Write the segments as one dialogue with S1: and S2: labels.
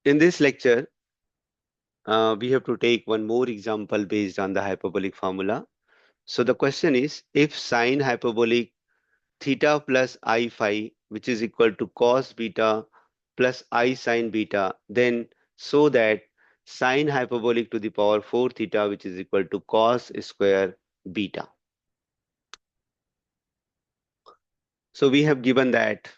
S1: In this lecture, we have to take one more example based on the hyperbolic formula. So the question is, if sine hyperbolic theta plus I phi, which is equal to cos beta plus I sine beta, then so that sine hyperbolic to the power 4 theta, which is equal to cos square beta. So we have given that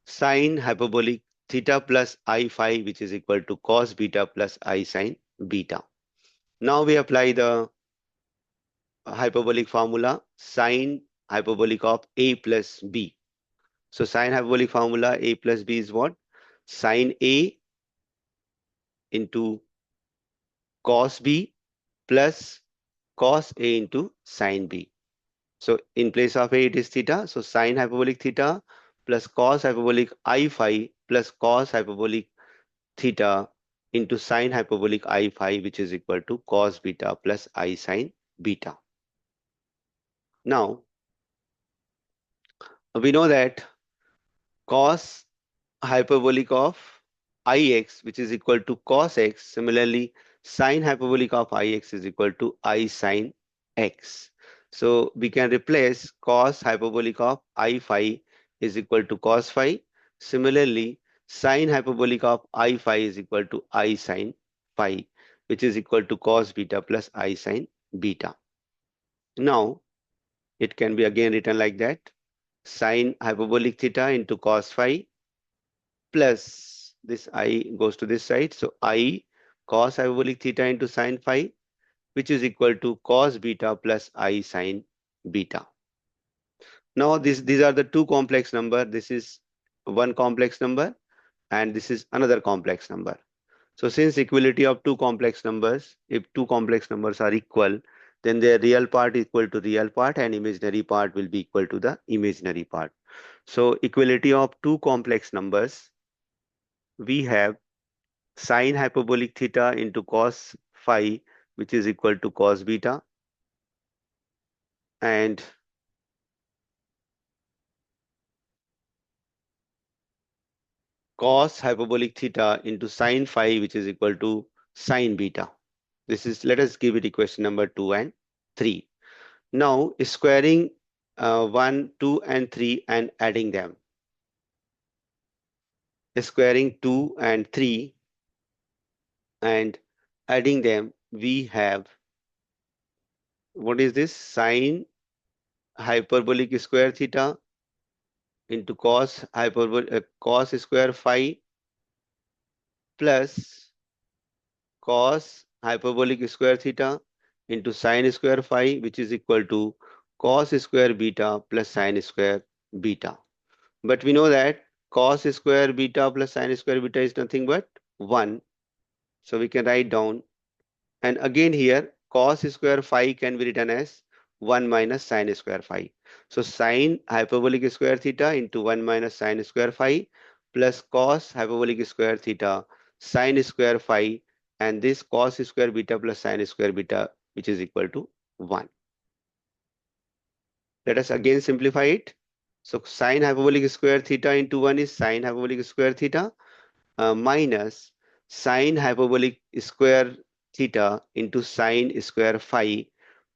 S1: sine hyperbolic theta plus I phi, which is equal to cos beta plus I sine beta. Now we apply the hyperbolic formula sine hyperbolic of a plus b. So sine hyperbolic formula a plus b is what? Sine a into cos b plus cos a into sine b. So in place of a it is theta. So sine hyperbolic theta plus cos hyperbolic I phi plus cos hyperbolic theta into sine hyperbolic I phi, which is equal to cos beta plus I sine beta. Now we know that cos hyperbolic of ix, which is equal to cos x. Similarly, sine hyperbolic of ix is equal to I sine x. So we can replace cos hyperbolic of I phi is equal to cos phi. Similarly, sine hyperbolic of I phi is equal to I sine phi, which is equal to cos beta plus I sine beta. Now, it can be again written like that. Sine hyperbolic theta into cos phi plus this I goes to this side. So I cos hyperbolic theta into sine phi, which is equal to cos beta plus I sine beta. Now these are the two complex number. This is one complex number and this is another complex number. So since equality of two complex numbers, if two complex numbers are equal, then their real part is equal to real part and imaginary part will be equal to the imaginary part. So equality of two complex numbers, we have sine hyperbolic theta into cos phi, which is equal to cos beta, and cos hyperbolic theta into sine phi, which is equal to sine beta. This is, let us give it equation number 2 and 3. Now squaring 1, 2 and 3 and adding them. Squaring 2 and 3 and adding them, we have, what is this? Sine hyperbolic square theta into cos square phi plus cos hyperbolic square theta into sine square phi, which is equal to cos square beta plus sine square beta. But we know that cos square beta plus sine square beta is nothing but 1. So we can write down, and again here cos square phi can be written as 1 minus sine square phi. So sine hyperbolic square theta into 1 minus sine square phi plus cos hyperbolic square theta sine square phi, and this cos square beta plus sine square beta, which is equal to 1. Let us again simplify it. So sine hyperbolic square theta into 1 is sine hyperbolic square theta minus sine hyperbolic square theta into sine square phi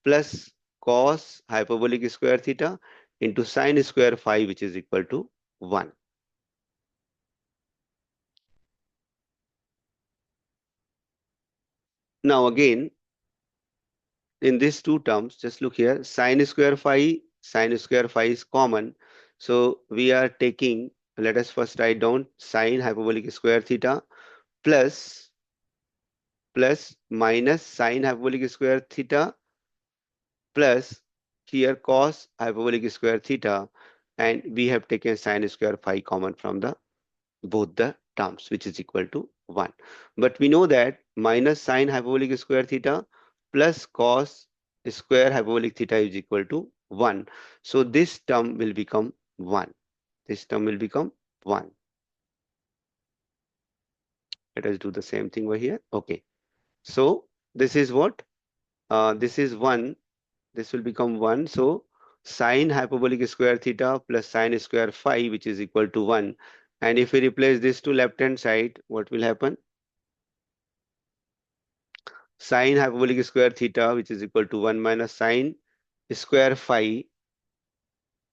S1: plus cos hyperbolic square theta into sine square phi, which is equal to 1. Now again, in these two terms, just look here, sine square phi is common. So we are taking, let us first write down sine hyperbolic square theta plus minus sine hyperbolic square theta plus here cos hyperbolic square theta, and we have taken sine square phi common from the both the terms, which is equal to 1. But we know that minus sine hyperbolic square theta plus cos square hyperbolic theta is equal to 1. So this term will become 1. This term will become 1. Let us do the same thing over here. Okay. So this is what? This is 1. This will become 1. So sine hyperbolic square theta plus sine square phi, which is equal to 1. And if we replace this to left hand side, what will happen? Sine hyperbolic square theta, which is equal to 1 minus sine square phi,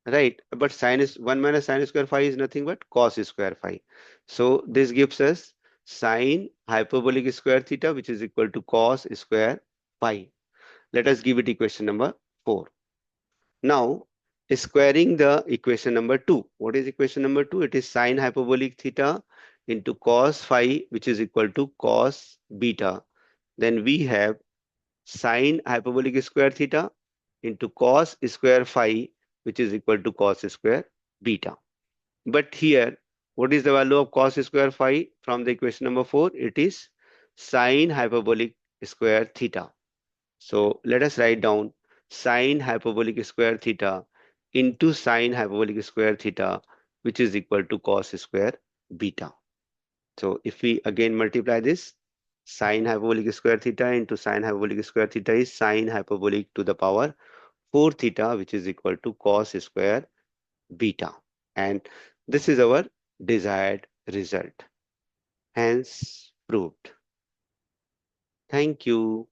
S1: right? But sine is 1 minus sine square phi is nothing but cos square phi. So this gives us sine hyperbolic square theta, which is equal to cos square phi. Let us give it equation number 4. Now, squaring the equation number 2. What is equation number 2? It is sine hyperbolic theta into cos phi, which is equal to cos beta. Then we have sine hyperbolic square theta into cos square phi, which is equal to cos square beta. But here, what is the value of cos square phi from the equation number 4? It is sine hyperbolic square theta. So let us write down sine hyperbolic square theta into sine hyperbolic square theta, which is equal to cos square beta. So if we again multiply this, sine hyperbolic square theta into sine hyperbolic square theta is sine hyperbolic to the power 4 theta, which is equal to cos square beta. And this is our desired result. Hence proved. Thank you.